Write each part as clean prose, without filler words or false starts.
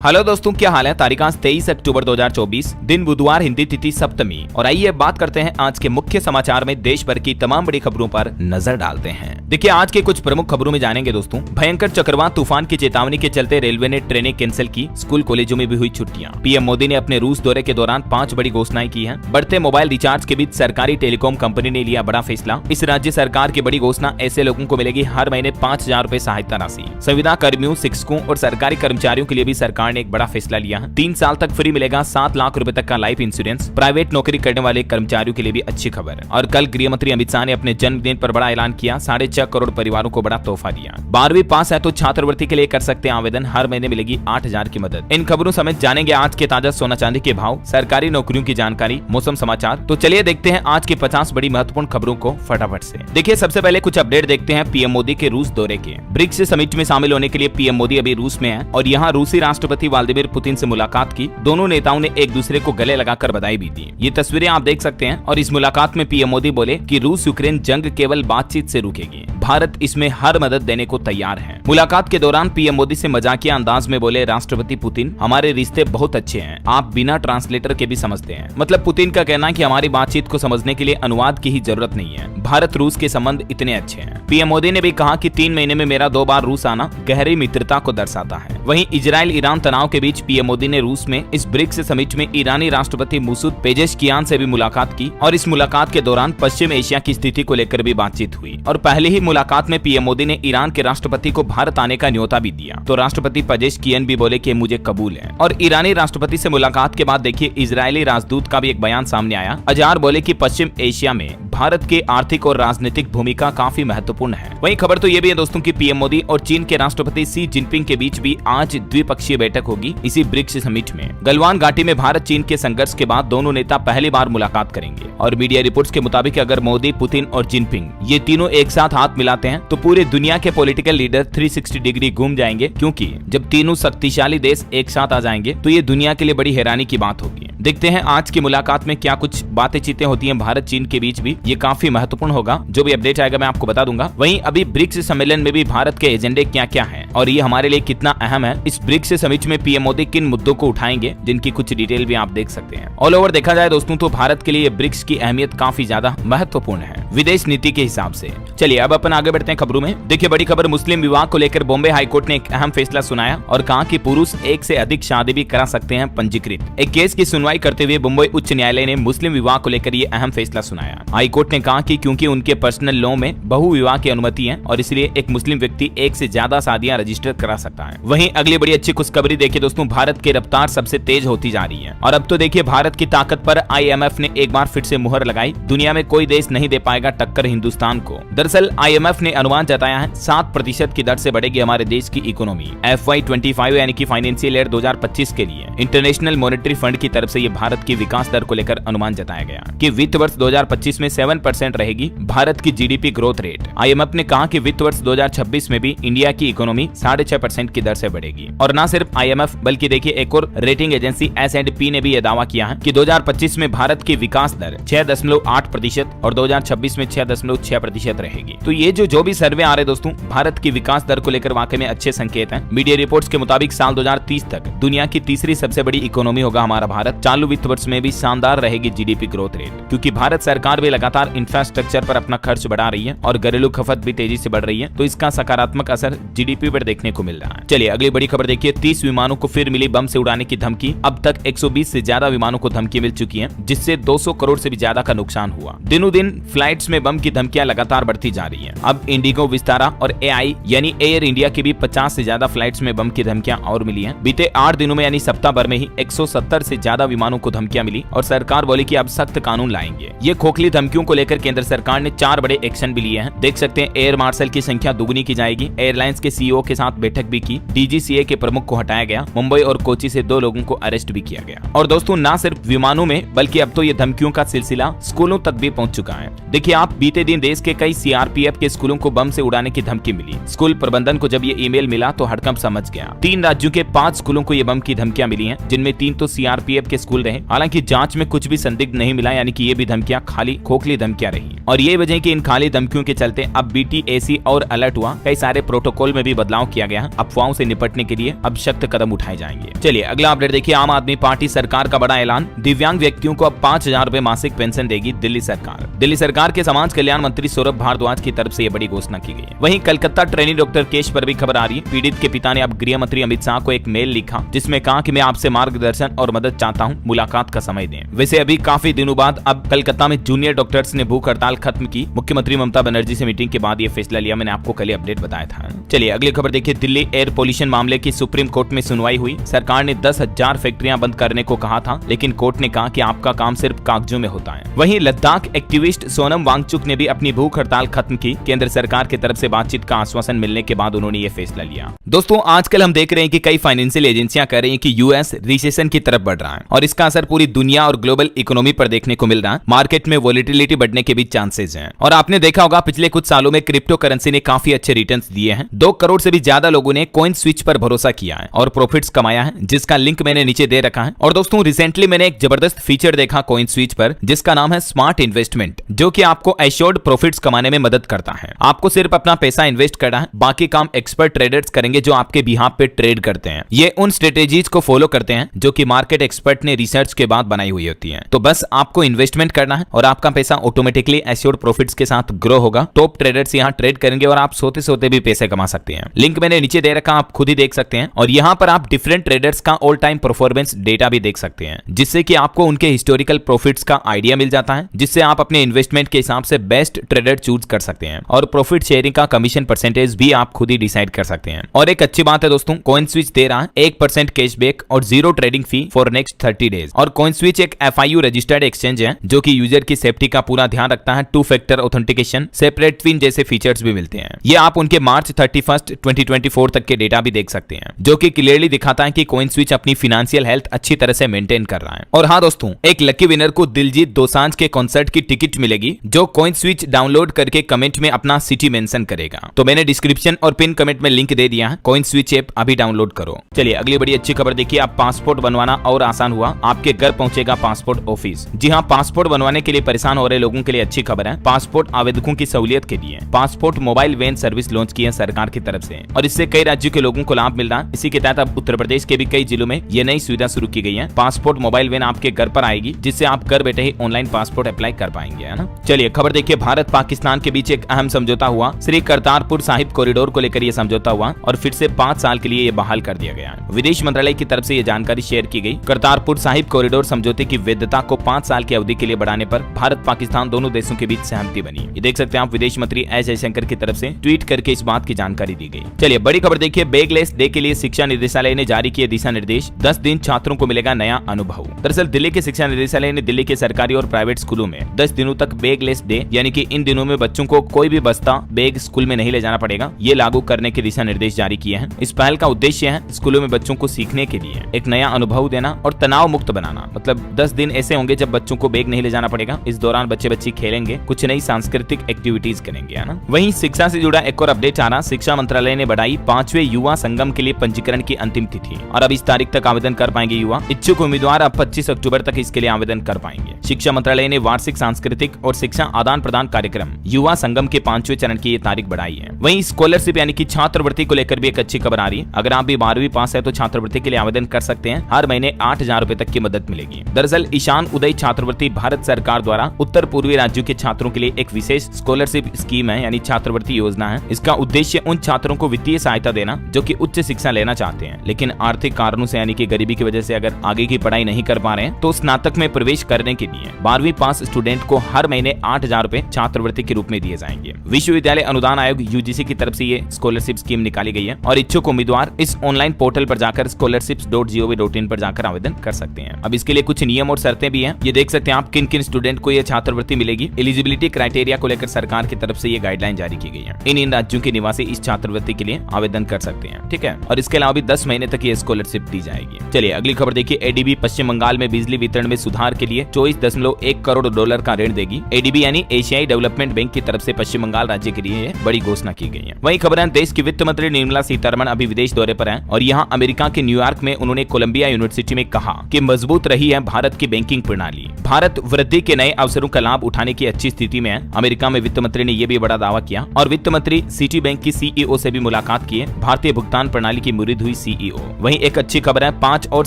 Hello दोस्तों, क्या हाल है। तारीख आज 23 अक्टूबर 2024, दिन बुधवार, हिंदी तिथि सप्तमी। और आइए बात करते हैं आज के मुख्य समाचार में देश भर की तमाम बड़ी खबरों पर नजर डालते हैं। देखिए, आज के कुछ प्रमुख खबरों में जानेंगे दोस्तों। भयंकर चक्रवात तूफान की चेतावनी के चलते रेलवे ने ट्रेनें कैंसिल की, स्कूल कॉलेजों में भी हुई छुट्टियां। पीएम मोदी ने अपने रूस दौरे के दौरान 5 बड़ी घोषणाएं की हैं। बढ़ते मोबाइल रिचार्ज के बीच सरकारी टेलीकॉम कंपनी ने लिया बड़ा फैसला। इस राज्य सरकार की बड़ी घोषणा, ऐसे लोगों को मिलेगी हर महीने 5,000 रूपए सहायता राशि। संविदा कर्मियों, शिक्षकों और सरकारी कर्मचारियों के लिए भी सरकार ने एक बड़ा फैसला 3 साल तक फ्री मिलेगा 7 लाख रुपए तक का लाइफ इंश्योरेंस। प्राइवेट नौकरी करने वाले कर्मचारियों के लिए भी अच्छी खबर। और कल गृह मंत्री अमित शाह ने अपने जन्मदिन पर बड़ा ऐलान किया, 6.5 करोड़ परिवारों को बड़ा तोहफा दिया। 12वीं पास है तो छात्रवृत्ति के लिए कर सकते हैं आवेदन, हर महीने मिलेगी 8,000 की मदद। इन खबरों समेत जानेंगे आज के ताजा सोना चांदी के भाव, सरकारी नौकरियों की जानकारी, मौसम समाचार। तो चलिए देखते हैं आज की 50 बड़ी महत्वपूर्ण खबरों को फटाफट से। देखिए, सबसे पहले कुछ अपडेट देखते हैं पीएम मोदी के रूस दौरे के। ब्रिक्स समिट में शामिल होने के लिए पीएम मोदी अभी रूस में है और यहाँ रूसी राष्ट्रपति व्लादिमीर पुतिन से मुलाकात की। दोनों नेताओं ने एक दूसरे को गले लगाकर बधाई भी दी। ये तस्वीरें आप देख सकते हैं। और इस मुलाकात में पीएम मोदी बोले कि रूस यूक्रेन जंग केवल बातचीत से रुकेगी, भारत इसमें हर मदद देने को तैयार है। मुलाकात के दौरान पीएम मोदी से मजाकिया अंदाज में बोले राष्ट्रपति पुतिन, हमारे रिश्ते बहुत अच्छे हैं, आप बिना ट्रांसलेटर के भी समझते हैं। मतलब पुतिन का कहना है कि हमारी बातचीत को समझने के लिए अनुवाद की ही जरूरत नहीं है, भारत रूस के संबंध इतने अच्छे हैं। पीएम मोदी ने भी कहा कि 3 महीने में मेरा 2 बार रूस आना गहरी मित्रता को दर्शाता है। वहीं इजराइल ईरान तनाव के बीच पीएम मोदी ने रूस में इस ब्रिक्स समिट में ईरानी राष्ट्रपति मसूद पेजेशकियान से भी मुलाकात की। और इस मुलाकात के दौरान पश्चिम एशिया की स्थिति को लेकर भी बातचीत हुई। और पहले ही मुलाकात में पीएम मोदी ने ईरान के राष्ट्रपति को भारत आने का न्योता भी दिया। तो राष्ट्रपति पेजेशकियान भी बोले कि मुझे कबूल है। और ईरानी राष्ट्रपति से मुलाकात के बाद देखिए, इजरायली राजदूत का भी एक बयान सामने आया। अजहार बोले कि पश्चिम एशिया में भारत की आर्थिक और राजनीतिक भूमिका काफी महत्वपूर्ण है। वहीं खबर तो ये भी है दोस्तों कि पीएम मोदी और चीन के राष्ट्रपति शी जिनपिंग के बीच भी आज द्विपक्षीय बैठक होगी इसी ब्रिक्स समिट में। गलवान घाटी में भारत चीन के संघर्ष के बाद दोनों नेता पहली बार मुलाकात करेंगे। और मीडिया रिपोर्ट्स के मुताबिक अगर मोदी, पुतिन और जिनपिंग ये तीनों एक साथ हाथ मिलाते हैं तो पूरे दुनिया के पॉलिटिकल लीडर 360 डिग्री घूम जाएंगे, क्योंकि जब तीनों शक्तिशाली देश एक साथ आ जाएंगे तो ये दुनिया के लिए बड़ी हैरानी की बात होगी। देखते हैं आज की मुलाकात में क्या कुछ बातें चीतें होती हैं भारत चीन के बीच भी, ये काफी महत्वपूर्ण होगा। जो भी अपडेट आएगा मैं आपको बता दूंगा। वहीं अभी ब्रिक्स सम्मेलन में भी भारत के एजेंडे क्या क्या हैं और ये हमारे लिए कितना अहम है, इस ब्रिक्स समिट में पीएम मोदी किन मुद्दों को उठाएंगे, जिनकी कुछ डिटेल भी आप देख सकते हैं। ऑल ओवर देखा जाए दोस्तों तो भारत के लिए ब्रिक्स की अहमियत काफी ज्यादा महत्वपूर्ण है विदेश नीति के हिसाब से। चलिए अब अपन आगे बढ़ते हैं खबरों में। देखिए, बड़ी खबर, मुस्लिम विवाह को लेकर बॉम्बे हाईकोर्ट ने एक अहम फैसला सुनाया और कहा कि पुरुष एक से अधिक शादी भी करा सकते हैं पंजीकृत। एक केस की सुनवाई करते हुए मुंबई उच्च न्यायालय ने मुस्लिम विवाह को लेकर ये अहम फैसला सुनाया। हाईकोर्ट ने कहा कि क्योंकि उनके पर्सनल लॉ में बहु विवाह की अनुमति है और इसलिए एक मुस्लिम व्यक्ति एक से ज्यादा शादियां रजिस्टर करा सकता है। वहीं अगली बड़ी अच्छी खुशखबरी देखिए दोस्तों, भारत की रफ्तार सबसे तेज होती जा रही है। और अब तो देखिए, भारत की ताकत पर IMF ने एक बार फिर से मुहर लगाई। दुनिया में कोई देश नहीं दे पाएगा टक्कर हिंदुस्तान को। दरअसल IMF ने अनुमान जताया है 7% की दर से बढ़ेगी हमारे देश की इकोनॉमी FY25 यानी कि फाइनेंशियल ईयर 2025 के लिए। इंटरनेशनल मॉनेटरी फंड की तरफ से ये भारत की विकास दर को लेकर अनुमान जताया गया कि वित्त वर्ष 2025 में 7% रहेगी भारत की GDP ग्रोथ रेट। IMF ने कहा कि वित्त वर्ष 2026 में भी इंडिया की इकोनॉमी 6.5% की दर से बढ़ेगी। और न सिर्फ IMF बल्कि देखिए, एक और रेटिंग एजेंसी S&P ने भी यह दावा किया है कि 2025 में भारत की विकास दर 6.8% और 2026 में 6.6% रहेगी। तो ये जो भी सर्वे आ रहे दोस्तों, भारत की विकास दर को लेकर वाकई में अच्छे संकेत हैं। मीडिया रिपोर्ट्स के मुताबिक साल 2030 तक दुनिया की तीसरी सबसे बड़ी इकोनॉमी होगा हमारा भारत। चालू वित्त वर्ष में भी शानदार रहेगी GDP ग्रोथ रेट, क्योंकि भारत सरकार भी लगातार इंफ्रास्ट्रक्चर पर अपना खर्च बढ़ा रही है और घरेलू खपत भी तेजी से बढ़ रही है। तो इसका सकारात्मक असर GDP पर देखने को मिल रहा है। चलिए अगली बड़ी खबर देखिए, 30 विमानों को फिर मिली बम से उड़ाने की धमकी। अब तक 120 से ज्यादा विमानों को धमकी मिल चुकी है, जिससे 200 करोड़ से भी ज्यादा का नुकसान हुआ। दिनों दिन फ्लाइट्स में बम की धमकियां लगातार बढ़ती जा रही है। अब इंडिगो, विस्तारा और AI यानी एयर इंडिया की भी 50 से ज्यादा फ्लाइट्स में बम की धमकियां और मिली हैं। बीते 8 दिनों में यानी सप्ताह भर में ही 170 से ज्यादा विमानों को धमकियां मिली और सरकार बोली कि अब सख्त कानून लाएंगे। ये खोखली धमकियों को लेकर केंद्र सरकार ने 4 बड़े एक्शन भी लिए हैं। देख सकते हैं, एयर मार्शल की संख्या दुगुनी की जाएगी, एयरलाइंस के CEO के साथ बैठक भी की, DGCA के प्रमुख को हटाया गया, मुंबई और कोची से 2 लोगों को अरेस्ट भी किया गया। और दोस्तों, ना सिर्फ विमानों में बल्कि अब तो ये धमकियों का सिलसिला स्कूलों तक भी पहुंच चुका है। देखिए, आप बीते दिन देश के कई CRPF के स्कूलों को बम से उड़ाने की धमकी मिली। स्कूल प्रबंधन को जब ये ईमेल मिला तो हड़कंप समझ गया। 3 राज्यों के 5 स्कूलों को ये बम की धमकियां मिली हैं, जिनमें 3 तो CRPF के स्कूल रहे। हालांकि जांच में कुछ भी संदिग्ध नहीं मिला, यानी कि ये भी धमकियां खाली खोखली धमकियां रही। और ये वजह कि इन खाली धमकियों के चलते अब BTAC और अलर्ट हुआ। कई सारे प्रोटोकॉल में भी बदलाव बदलाव किया गया। अफवाहों से निपटने के लिए अब सख्त कदम उठाए जाएंगे। चलिए अगला अपडेट देखिए। आम आदमी पार्टी सरकार का बड़ा ऐलान, दिव्यांग व्यक्तियों को अब 5,000 रुपए मासिक पेंशन देगी दिल्ली सरकार। दिल्ली सरकार के समाज कल्याण मंत्री सौरभ भारद्वाज की तरफ से यह बड़ी घोषणा की गई है। वहीं कलकत्ता ट्रेनी डॉक्टर केस पर भी खबर आ रही है। पीड़ित के पिता ने अब गृह मंत्री अमित शाह को एक मेल लिखा जिसमें कहा कि मैं आपसे मार्गदर्शन और मदद चाहता हूं, मुलाकात का समय दें। वैसे अभी काफी दिनों बाद अब कलकत्ता में जूनियर डॉक्टर्स ने भूख हड़ताल खत्म की। मुख्यमंत्री ममता बनर्जी से मीटिंग के बाद यह फैसला लिया। मैंने आपको कल अपडेट बताया था। चलिए अगली खबर देखिए। दिल्ली एयर पोल्यूशन मामले की सुप्रीम कोर्ट में सुनवाई हुई। सरकार ने 10,000 फैक्ट्रियां बंद करने को कहा था, लेकिन कोर्ट ने कहा कि आपका काम सिर्फ कागजों में होता है। वहीं लद्दाख एक्टिविस्ट सोनम वांगचुक ने भी अपनी भूख हड़ताल खत्म की। केंद्र सरकार की तरफ से बातचीत का आश्वासन मिलने के बाद उन्होंने ये फैसला लिया। दोस्तों आजकल हम देख रहे हैं कि कई फाइनेंशियल एजेंसियां कह रही हैं कि यूएस रिसेशन की तरफ बढ़ रहा है और इसका असर पूरी दुनिया और ग्लोबल इकोनॉमी पर देखने को मिल रहा है। मार्केट में वोलेटिलिटी बढ़ने के भी चांसेस हैं और आपने देखा होगा पिछले कुछ सालों में क्रिप्टो करेंसी ने काफी अच्छे रिटर्न्स दिए हैं। 2 करोड़ से भी ज्यादा लोगों ने कॉइन स्विच पर भरोसा किया है और प्रॉफिट्स कमाया है, जिसका लिंक मैंने नीचे दे रखा है। और दोस्तों रिसेंटली मैंने एक जबरदस्त फीचर देखा कॉइन स्विच पर, जिसका नाम है स्मार्ट इन्वेस्टमेंट, जो कि आपको एश्योर्ड प्रॉफिट्स कमाने में मदद करता है। आपको सिर्फ अपना पैसा इन्वेस्ट करना है, बाकी काम एक्सपर्ट ट्रेडर्स करेंगे जो आपके बिहाफ पे ट्रेड करते हैं। ये उन स्ट्रेटेजीज को फॉलो करते हैं जो कि मार्केट एक्सपर्ट ने रिसर्च के बाद बनाई हुई होती है। तो बस आपको इन्वेस्टमेंट करना है और आपका पैसा ऑटोमेटिकली एश्योर्ड प्रॉफिट्स के साथ ग्रो होगा। टॉप ट्रेडर्स यहाँ ट्रेड करेंगे और आप सोते सोते भी पैसे कमा सकते हैं। लिंक मैंने नीचे दे रखा, आप खुद ही देख सकते हैं। और यहाँ पर आप डिफरेंट ट्रेडर्स का ऑल टाइम परफॉर्मेंस डेटा भी देख सकते हैं, जिससे कि आपको उनके हिस्टोरिकल प्रॉफिट्स का आइडिया मिल जाता है, जिससे आप अपने इन्वेस्टमेंट के हिसाब से बेस्ट ट्रेडर चूज कर सकते हैं। और प्रॉफिट शेयरिंग का कमीशन परसेंटेज भी आप खुद ही डिसाइड कर सकते हैं। और एक अच्छी बात है दोस्तों, कॉइन स्विच दे रहा है 1% कैशबैक और 0 trading fee for next 30 days. और कॉइन स्विच एक FIU रजिस्टर्ड एक्सचेंज है जो कि यूजर की सेफ्टी का पूरा ध्यान रखता है। 2 फैक्टर ऑथेंटिकेशन, सेपरेट पिन जैसे फीचर्स भी मिलते हैं। ये आप उनके मार्च 31, 2024 तक के डेटा भी देख सकते हैं, जो कि क्लियरली दिखाता है कि कॉइन स्विच अपनी फाइनेंशियल हेल्थ अच्छी तरह से मेंटेन कर रहा है। और हाँ दोस्तों, एक लकी विनर को दिलजीत दोसांझ के कॉन्सर्ट की टिकट मिलेगी, जो कॉइन स्विच डाउनलोड करके कमेंट में अपना सिटी मेंशन करेगा। तो मैंने डिस्क्रिप्शन और पिन कमेंट में लिंक दे दिया है, कॉइन स्विच ऐप अभी डाउनलोड करो। चलिए अगली बड़ी अच्छी खबर देखिए। आप पासपोर्ट बनवाना और आसान हुआ, आपके घर पहुंचेगा पासपोर्ट ऑफिस। जी हाँ, पासपोर्ट बनवाने के लिए परेशान हो रहे लोगों के लिए अच्छी खबर है। पासपोर्ट आवेदकों की सहूलियत के लिए passport mobile van service launch की है सरकार की तरफ से और इससे कई राज्यों के लोगों को लाभ मिल रहा है। इसी के तहत अब उत्तर प्रदेश के भी कई जिलों में ये नई सुविधा शुरू की गई है। पासपोर्ट मोबाइल वैन आपके घर पर आएगी, जिससे आप घर बैठे ही ऑनलाइन पासपोर्ट अप्लाई कर पाएंगे, है ना। चलिए खबर देखिए। भारत पाकिस्तान के बीच एक अहम समझौता हुआ। श्री करतारपुर साहिब कॉरिडोर को लेकर यह समझौता हुआ और फिर से 5 साल के लिए ये बहाल कर दिया गया है। विदेश मंत्रालय की तरफ से ये जानकारी शेयर की गई। करतारपुर साहिब कॉरिडोर समझौते की वैधता को 5 साल की अवधि के लिए बढ़ाने पर भारत पाकिस्तान दोनों देशों के बीच सहमति बनी। ये देख सकते हैं आप, विदेश मंत्री एस जयशंकर की तरफ से ट्वीट करके इस बात की जानकारी दी गई। चलिए बड़ी खबर देखिए। बैगलेस डे के लिए शिक्षा निदेशालय ने जारी किए दिशा निर्देश। 10 दिन छात्रों को मिलेगा नया अनुभव। दरअसल दिल्ली के शिक्षा निदेशालय ने दिल्ली के सरकारी और प्राइवेट स्कूलों में 10 दिनों तक बैगलेस डे, यानी कि इन दिनों में बच्चों को कोई भी बस्ता बैग स्कूल में नहीं ले जाना पड़ेगा, ये लागू करने के दिशा निर्देश जारी किए हैं। इस पहल का उद्देश्य है स्कूलों में बच्चों को सीखने के लिए एक नया अनुभव देना और तनाव मुक्त बनाना। मतलब 10 दिन ऐसे होंगे जब बच्चों को बैग नहीं ले जाना पड़ेगा। इस दौरान बच्चे खेलेंगे, कुछ नई सांस्कृतिक एक्टिविटीज करेंगे, है ना। वहीं शिक्षा से जुड़ा एक और अपडेट आ रहा। शिक्षा मंत्रालय ने बढ़ाई 5वें युवा संगम के लिए पंजीकरण की अंतिम तिथि और अब इस तारीख तक आवेदन कर पाएंगे युवा। इच्छुक उम्मीदवार अब 25 अक्टूबर तक इसके लिए आवेदन कर पाएंगे। शिक्षा मंत्रालय ने वार्षिक सांस्कृतिक और शिक्षा आदान प्रदान कार्यक्रम युवा संगम के 5वें चरण की ये तारीख बढ़ाई है। वहीं स्कॉलरशिप यानी कि छात्रवृत्ति को लेकर भी एक अच्छी खबर आ रही है। अगर आप भी 12वीं पास है तो छात्रवृत्ति के लिए आवेदन कर सकते हैं। हर महीने 8,000 रुपए तक की मदद मिलेगी। दरअसल ईशान उदय छात्रवृत्ति भारत सरकार द्वारा उत्तर पूर्वी राज्यों के छात्रों के लिए एक विशेष स्कॉलरशिप स्कीम है, यानी छात्रवृत्ति योजना है। इसका उद्देश्य उन छात्रों को वित्तीय सहायता देना जो कि उच्च शिक्षा लेना चाहते हैं, लेकिन आर्थिक कारणों से यानी कि गरीबी की वजह से अगर आगे की पढ़ाई नहीं कर पा रहे हैं, तो स्नातक में प्रवेश करने के लिए 12वीं पास स्टूडेंट को हर महीने 8,000 रुपए छात्रवृत्ति के रूप में दिए जाएंगे। विश्वविद्यालय अनुदान आयोग UGC की तरफ से ये स्कॉलरशिप स्कीम निकाली गई है और इच्छुक उम्मीदवार इस ऑनलाइन पोर्टल पर जाकर scholarships.gov.in पर जाकर आवेदन कर सकते हैं। अब इसके लिए कुछ नियम और शर्तें भी हैं। ये देख सकते हैं आप किन किन स्टूडेंट को ये छात्रवृत्ति मिलेगी। एलिजिबिलिटी क्राइटेरिया को लेकर सरकार की तरफ से ये गाइडलाइन जारी की गई है। इन राज्यों के निवासी इस छात्रवृत्ति के लिए आवेदन कर सकते हैं, ठीक है। और इसके अलावा भी 10 महीने तक ये स्कॉलरशिप दी जाएगी। चलिए अगली खबर देखिए। ADB पश्चिम बंगाल में बिजली वितरण में सुधार के लिए $1.1 करोड़ का ऋण देगी। एडीबी यानी एशियाई डेवलपमेंट बैंक की तरफ से पश्चिम बंगाल राज्य के लिए बड़ी घोषणा की गई है। वहीं खबर है, देश की वित्त मंत्री निर्मला सीतारमण अभी विदेश दौरे पर हैं और यहाँ अमेरिका के न्यूयॉर्क में उन्होंने कोलंबिया यूनिवर्सिटी में कहा कि मजबूत रही है भारत की बैंकिंग प्रणाली। भारत वृद्धि के नए अवसरों का लाभ उठाने की अच्छी स्थिति में है। अमेरिका में वित्त मंत्री ने यह भी बड़ा दावा किया और वित्त मंत्री सिटी बैंक की सीईओ से भी मुलाकात की है। भारतीय भुगतान प्रणाली की मुरीद हुई सीईओ। वहीं एक अच्छी खबर है, 5 और